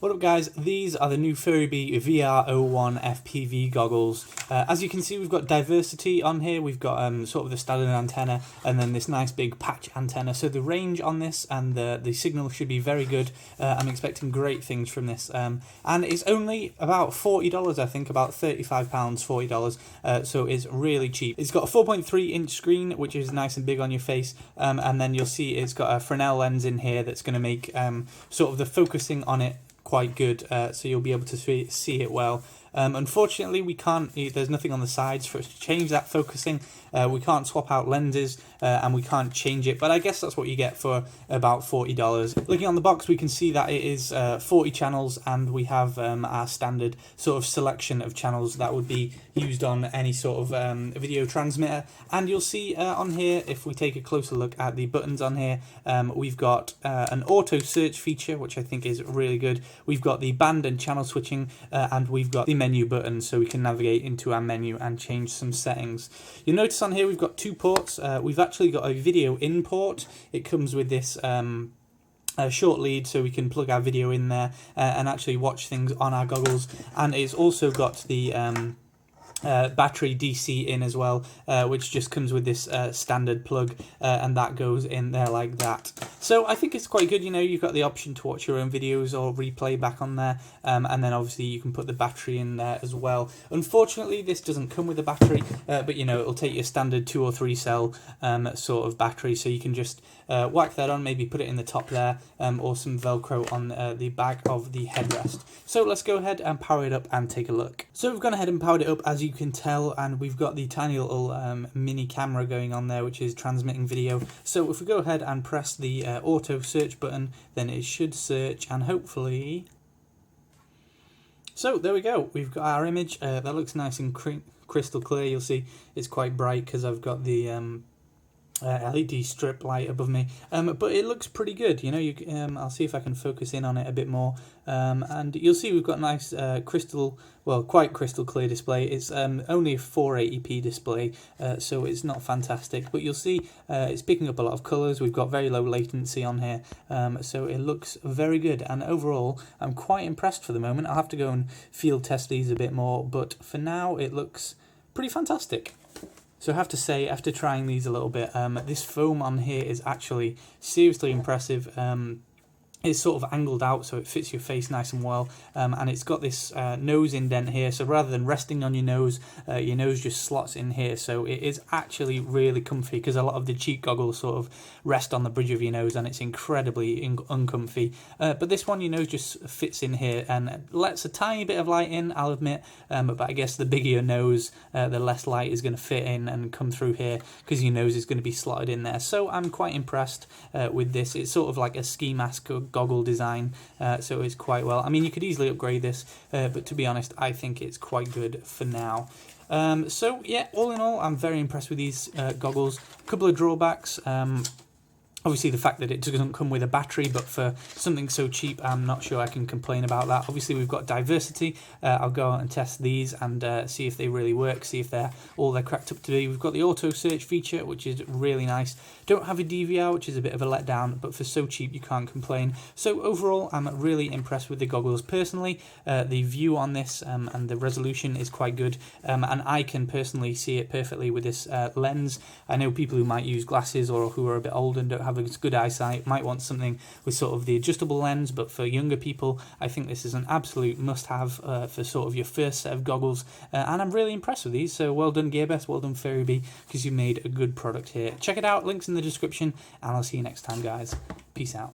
What up guys, these are the new FuriBee VR01 FPV goggles. As you can see, we've got diversity on here. We've got sort of the standard antenna and then this nice big patch antenna. So the range on this and the signal should be very good. I'm expecting great things from this. And it's only about $40, I think, about £35, $40. So it's really cheap. It's got a 4.3 inch screen, which is nice and big on your face. And then you'll see it's got a Fresnel lens in here that's going to make sort of the focusing on it quite good, so you'll be able to see it well. Unfortunately, we can't. There's nothing on the sides for us to change that focusing. We can't swap out lenses, and we can't change it. But I guess that's what you get for about $40. Looking on the box, we can see that it is 40 channels, and we have our standard sort of selection of channels that would be used on any sort of video transmitter. And you'll see on here, if we take a closer look at the buttons on here, we've got an auto search feature, which I think is really good. We've got the band and channel switching, and we've got the menu button, so we can navigate into our menu and change some settings. You'll notice on here we've got two ports. We've actually got a video in port. It comes with this short lead, so we can plug our video in there and actually watch things on our goggles. And it's also got the battery DC in as well, which just comes with this standard plug, and that goes in there like that. So I think it's quite good. You know, you've got the option to watch your own videos or replay back on there, and then obviously you can put the battery in there as well. Unfortunately, this doesn't come with a battery, but you know, it'll take your standard 2 or 3 cell sort of battery, so you can just whack that on, maybe put it in the top there, or some Velcro on the back of the headrest. So let's go ahead and power it up and take a look. So we've gone ahead and powered it up, as you can tell, and we've got the tiny little mini camera going on there, which is transmitting video. So if we go ahead and press the auto search button, then it should search, and hopefully... So there we go, we've got our image. That looks nice and crystal clear. You'll see it's quite bright because I've got the LED strip light above me, but it looks pretty good. You know, I'll see if I can focus in on it a bit more, and you'll see we've got a nice quite crystal clear display. It's only a 480p display, so it's not fantastic, but you'll see it's picking up a lot of colours. We've got very low latency on here, so it looks very good, and overall I'm quite impressed for the moment. I'll have to go and field test these a bit more, but for now it looks pretty fantastic. So I have to say, after trying these a little bit, this foam on here is actually seriously impressive. It's sort of angled out so it fits your face nice and well, and it's got this nose indent here, so rather than resting on your nose just slots in here, so it is actually really comfy, because a lot of the cheap goggles sort of rest on the bridge of your nose and it's incredibly uncomfy, but this one, your nose just fits in here and lets a tiny bit of light in, I'll admit, but I guess the bigger your nose, the less light is going to fit in and come through here, because your nose is going to be slotted in there. So I'm quite impressed with this. It's sort of like a ski mask or goggle design, so it's quite well. I mean, you could easily upgrade this, but to be honest, I think it's quite good for now. So yeah, all in all, I'm very impressed with these goggles. A couple of drawbacks. Obviously, the fact that it doesn't come with a battery, but for something so cheap, I'm not sure I can complain about that. Obviously, we've got diversity. I'll go out and test these and see if they really work, see if they're cracked up to be. We've got the auto search feature, which is really nice. Don't have a DVR, which is a bit of a letdown, but for so cheap, you can't complain. So overall, I'm really impressed with the goggles personally. The view on this and the resolution is quite good, and I can personally see it perfectly with this lens. I know people who might use glasses or who are a bit older and don't have a good eyesight might want something with sort of the adjustable lens, but for younger people, I think this is an absolute must-have for sort of your first set of goggles, and I'm really impressed with these. So well done, Gearbest, well done, FuriBee, because you made a good product here. Check it out, links in the description, and I'll see you next time, guys. Peace out.